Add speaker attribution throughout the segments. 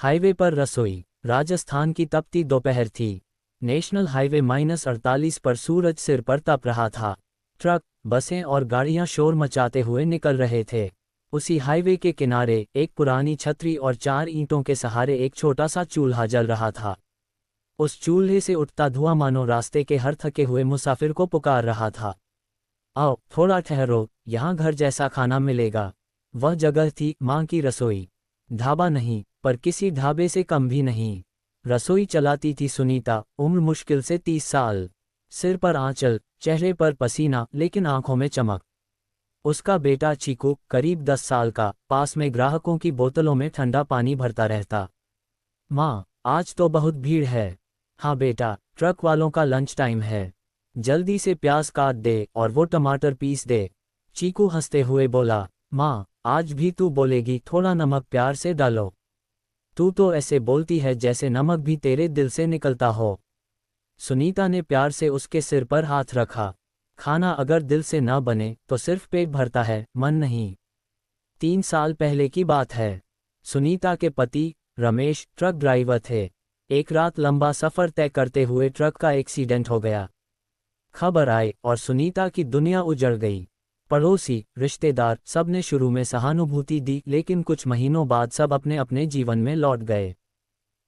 Speaker 1: Highway पर रसोई। राजस्थान की तपती दोपहर थी। नेशनल हाईवे -48 पर सूरज सिर पर तप रहा था। ट्रक, बसें और गाड़ियां शोर मचाते हुए निकल रहे थे। उसी हाईवे के किनारे एक पुरानी छतरी और 4 ईंटों के सहारे एक छोटा सा चूल्हा जल रहा था। उस चूल्हे से उठता धुआं मानो रास्ते के हर थके हुए मुसाफिर को पुकार रहा था। आओ थोड़ा ठहरो, यहाँ घर जैसा खाना मिलेगा। वह जगह थी माँ की रसोई। ढाबा नहीं, पर किसी ढाबे से कम भी नहीं। रसोई चलाती थी सुनीता, उम्र मुश्किल से 30 साल। सिर पर आंचल, चेहरे पर पसीना, लेकिन आंखों में चमक। उसका बेटा चीकू, करीब 10 साल का, पास में ग्राहकों की बोतलों में ठंडा पानी भरता रहता। माँ, आज तो बहुत भीड़ है। हाँ बेटा, ट्रक वालों का लंच टाइम है। जल्दी से प्याज काट दे और वो टमाटर पीस दे। चीकू हंसते हुए बोला, माँ, आज भी तू बोलेगी थोड़ा नमक प्यार से डालो। तू तो ऐसे बोलती है जैसे नमक भी तेरे दिल से निकलता हो। सुनीता ने प्यार से उसके सिर पर हाथ रखा। खाना अगर दिल से न बने तो सिर्फ पेट भरता है, मन नहीं। 3 साल पहले की बात है। सुनीता के पति रमेश ट्रक ड्राइवर थे। एक रात लंबा सफर तय करते हुए ट्रक का एक्सीडेंट हो गया। खबर आई और सुनीता की दुनिया उजड़ गई। पड़ोसी, रिश्तेदार, सब ने शुरू में सहानुभूति दी, लेकिन कुछ महीनों बाद सब अपने अपने जीवन में लौट गए।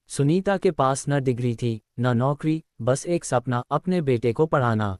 Speaker 1: सुनीता के पास न डिग्री थी, न नौकरी, बस एक सपना, अपने बेटे को पढ़ाना।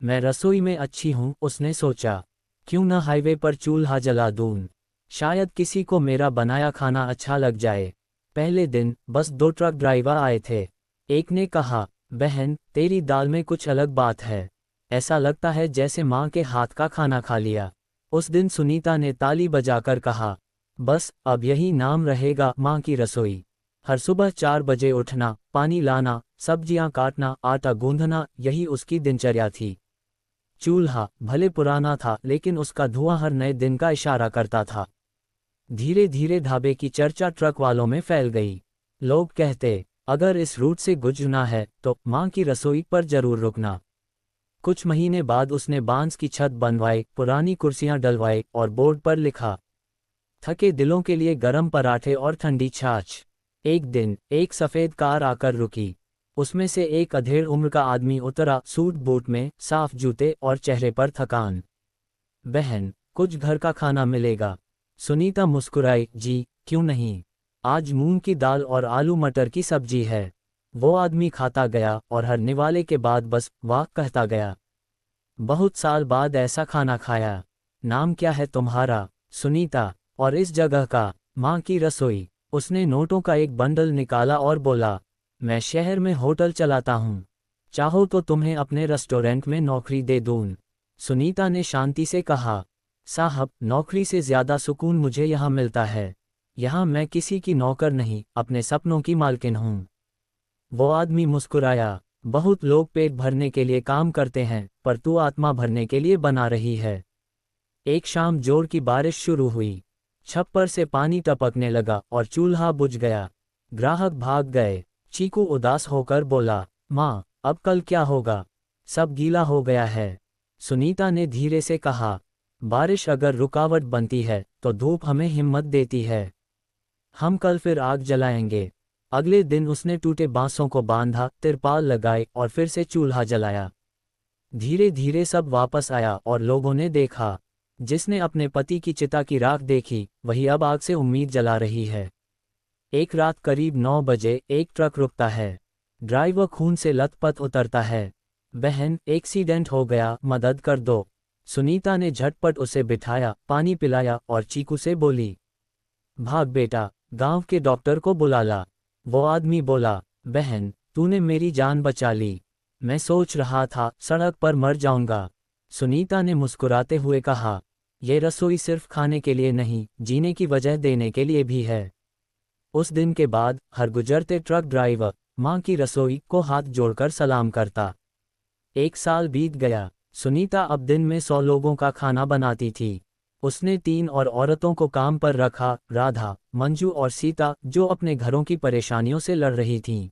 Speaker 1: मैं रसोई में अच्छी हूँ, उसने सोचा। क्यों न हाईवे पर चूल्हा जला दूं। शायद किसी को मेरा बनाया खाना अच्छा लग जाए। पहले दिन बस 2 ट्रक ड्राइवर आए थे। एक ने कहा, बहन, तेरी दाल में कुछ अलग बात है। ऐसा लगता है जैसे माँ के हाथ का खाना खा लिया। उस दिन सुनीता ने ताली बजाकर कहा, बस अब यही नाम रहेगा, माँ की रसोई। हर सुबह 4 बजे उठना, पानी लाना, सब्जियां काटना, आटा गूंदना, यही उसकी दिनचर्या थी। चूल्हा भले पुराना था, लेकिन उसका धुआं हर नए दिन का इशारा करता था। धीरे धीरे ढाबे की चर्चा ट्रक वालों में फैल गई। लोग कहते, अगर इस रूट से गुजरना है तो माँ की रसोई पर जरूर रुकना। कुछ महीने बाद उसने बांस की छत बनवाई, पुरानी कुर्सियां डलवाई और बोर्ड पर लिखा, थके दिलों के लिए गरम पराठे और ठंडी छाछ। एक दिन एक सफेद कार आकर रुकी। उसमें से एक अधेड़ उम्र का आदमी उतरा, सूट बूट में, साफ जूते और चेहरे पर थकान। बहन, कुछ घर का खाना मिलेगा। सुनीता मुस्कुराई, जी क्यों नहीं। आज मूंग की दाल और आलू मटर की सब्जी है। वो आदमी खाता गया और हर निवाले के बाद बस वाह कहता गया। बहुत साल बाद ऐसा खाना खाया। नाम क्या है तुम्हारा। सुनीता। और इस जगह का। माँ की रसोई। उसने नोटों का एक बंडल निकाला और बोला, मैं शहर में होटल चलाता हूँ। चाहो तो तुम्हें अपने रेस्टोरेंट में नौकरी दे दूँ। सुनीता ने शांति से कहा, साहब, नौकरी से ज़्यादा सुकून मुझे यहाँ मिलता है। यहाँ मैं किसी की नौकर नहीं, अपने सपनों की मालकिन हूँ। वो आदमी मुस्कुराया, बहुत लोग पेट भरने के लिए काम करते हैं, पर तू आत्मा भरने के लिए बना रही है। एक शाम जोर की बारिश शुरू हुई। छप्पर से पानी टपकने लगा और चूल्हा बुझ गया। ग्राहक भाग गए। चीकू उदास होकर बोला, माँ, अब कल क्या होगा। सब गीला हो गया है। सुनीता ने धीरे से कहा, बारिश अगर रुकावट बनती है तो धूप हमें हिम्मत देती है। हम कल फिर आग जलाएंगे। अगले दिन उसने टूटे बांसों को बांधा, तिरपाल लगाई और फिर से चूल्हा जलाया। धीरे धीरे सब वापस आया और लोगों ने देखा, जिसने अपने पति की चिता की राख देखी, वही अब आग से उम्मीद जला रही है। एक रात करीब 9 बजे एक ट्रक रुकता है। ड्राइवर खून से लथपथ उतरता है। बहन, एक्सीडेंट हो गया, मदद कर दो। सुनीता ने झटपट उसे बिठाया, पानी पिलाया और चीकू से बोली, भाग बेटा, गांव के डॉक्टर को बुला ला। वो आदमी बोला, बहन, तूने मेरी जान बचा ली। मैं सोच रहा था सड़क पर मर जाऊंगा। सुनीता ने मुस्कुराते हुए कहा, ये रसोई सिर्फ खाने के लिए नहीं, जीने की वजह देने के लिए भी है। उस दिन के बाद हर गुजरते ट्रक ड्राइवर माँ की रसोई को हाथ जोड़कर सलाम करता। 1 साल बीत गया। सुनीता अब दिन में 100 लोगों का खाना बनाती थी। उसने 3 और औरतों को काम पर रखा, राधा, मंजू और सीता, जो अपने घरों की परेशानियों से लड़ रही थीं।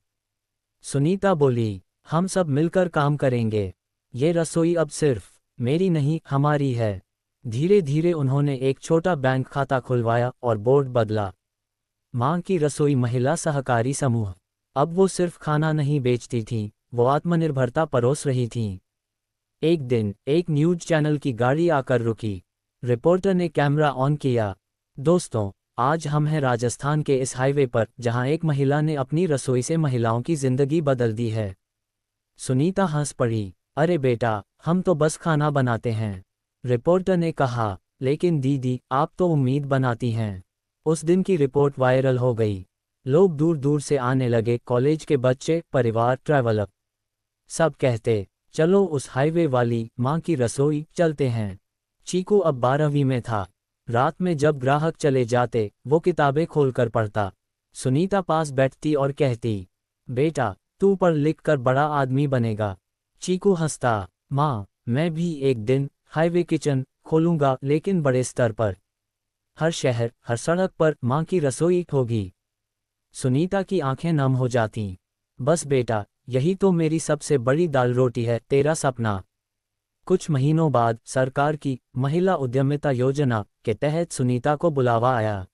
Speaker 1: सुनीता बोली, हम सब मिलकर काम करेंगे। ये रसोई अब सिर्फ मेरी नहीं, हमारी है। धीरे धीरे उन्होंने एक छोटा बैंक खाता खुलवाया और बोर्ड बदला। मां की रसोई महिला सहकारी समूह। अब वो सिर्फ खाना नहीं बेचती थीं, वो आत्मनिर्भरता परोस रही थीं। एक दिन एक न्यूज़ चैनल की गाड़ी आकर रुकी। रिपोर्टर ने कैमरा ऑन किया। दोस्तों, आज हम हैं राजस्थान के इस हाईवे पर जहां एक महिला ने अपनी रसोई से महिलाओं की जिंदगी बदल दी है। सुनीता हंस पड़ी। अरे बेटा, हम तो बस खाना बनाते हैं। रिपोर्टर ने कहा, लेकिन दीदी, आप तो उम्मीद बनाती हैं। उस दिन की रिपोर्ट वायरल हो गई। लोग दूर दूर से आने लगे, कॉलेज के बच्चे, परिवार, ट्रैवलर। सब कहते, चलो उस हाईवे वाली मां की रसोई चलते हैं। चीकू अब 12वीं में था। रात में जब ग्राहक चले जाते, वो किताबें खोलकर पढ़ता। सुनीता पास बैठती और कहती, बेटा, तू पढ़ लिख कर बड़ा आदमी बनेगा। चीकू हंसता, माँ, मैं भी एक दिन हाईवे किचन खोलूंगा, लेकिन बड़े स्तर पर। हर शहर, हर सड़क पर माँ की रसोई होगी। सुनीता की आंखें नम हो जातीं। बस बेटा, यही तो मेरी सबसे बड़ी दाल रोटी है, तेरा सपना। कुछ महीनों बाद सरकार की महिला उद्यमिता योजना के तहत सुनीता को बुलावा आया।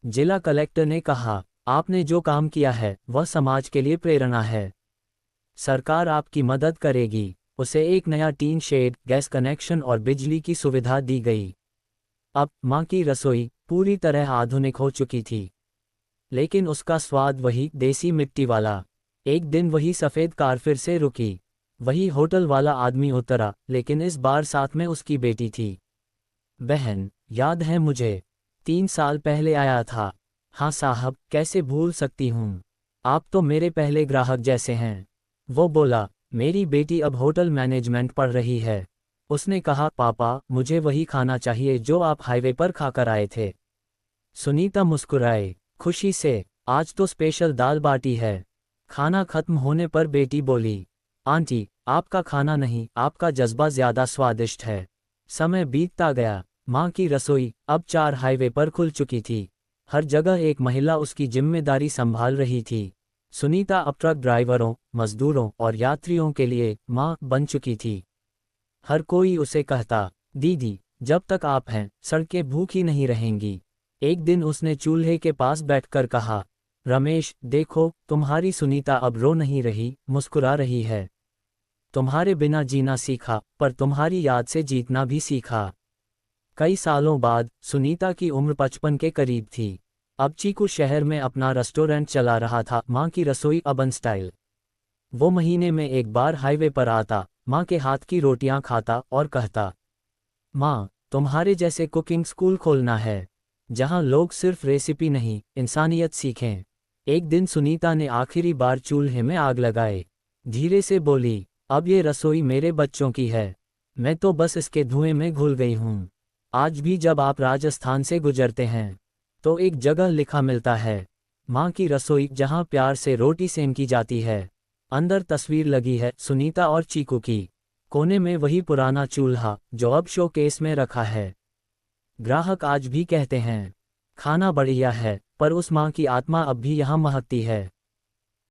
Speaker 1: जिला कलेक्टर ने कहा, आपने जो काम किया है वह समाज के लिए प्रेरणा है। सरकार आपकी मदद करेगी। उसे एक नया टीन शेड, गैस कनेक्शन और बिजली की सुविधा दी गई। अब मां की रसोई पूरी तरह आधुनिक हो चुकी थी, लेकिन उसका स्वाद वही देसी मिट्टी वाला। एक दिन वही सफ़ेद कार फिर से रुकी। वही होटल वाला आदमी उतरा, लेकिन इस बार साथ में उसकी बेटी थी। बहन, याद है मुझे? 3 साल पहले आया था। हाँ साहब, कैसे भूल सकती हूँ। आप तो मेरे पहले ग्राहक जैसे हैं। वो बोला, मेरी बेटी अब होटल मैनेजमेंट पढ़ रही है। उसने कहा, पापा, मुझे वही खाना चाहिए जो आप हाईवे पर खाकर आए थे। सुनीता मुस्कुराए खुशी से। आज तो स्पेशल दाल बाटी है। खाना खत्म होने पर बेटी बोली, आंटी, आपका खाना नहीं, आपका जज्बा ज्यादा स्वादिष्ट है। समय बीतता गया। मां की रसोई अब 4 हाईवे पर खुल चुकी थी। हर जगह एक महिला उसकी जिम्मेदारी संभाल रही थी। सुनीता अब ट्रक ड्राइवरों, मजदूरों और यात्रियों के लिए मां बन चुकी थी। हर कोई उसे कहता, दीदी, जब तक आप हैं, सड़कें भूखी नहीं रहेंगी। एक दिन उसने चूल्हे के पास बैठकर कहा, रमेश, देखो, तुम्हारी सुनीता अब रो नहीं रही, मुस्कुरा रही है। तुम्हारे बिना जीना सीखा, पर तुम्हारी याद से जीतना भी सीखा। कई सालों बाद सुनीता की उम्र 55 के करीब थी। अब चीकू शहर में अपना रेस्टोरेंट चला रहा था, मां की रसोई अबन स्टाइल। वो महीने में एक बार हाईवे पर आता, मां के हाथ की रोटियां खाता और कहता, मां, तुम्हारे जैसे कुकिंग स्कूल खोलना है, जहां लोग सिर्फ रेसिपी नहीं, इंसानियत सीखें। एक दिन सुनीता ने आखिरी बार चूल्हे में आग लगाए। धीरे से बोली, अब ये रसोई मेरे बच्चों की है। मैं तो बस इसके धुएं में घुल गई हूँ। आज भी जब आप राजस्थान से गुजरते हैं, तो एक जगह लिखा मिलता है, माँ की रसोई, जहाँ प्यार से रोटी सेंकी जाती है। अंदर तस्वीर लगी है सुनीता और चीकू की। कोने में वही पुराना चूल्हा जो अब शोकेस में रखा है। ग्राहक आज भी कहते हैं, खाना बढ़िया है, पर उस माँ की आत्मा अब भी यहाँ महकती है।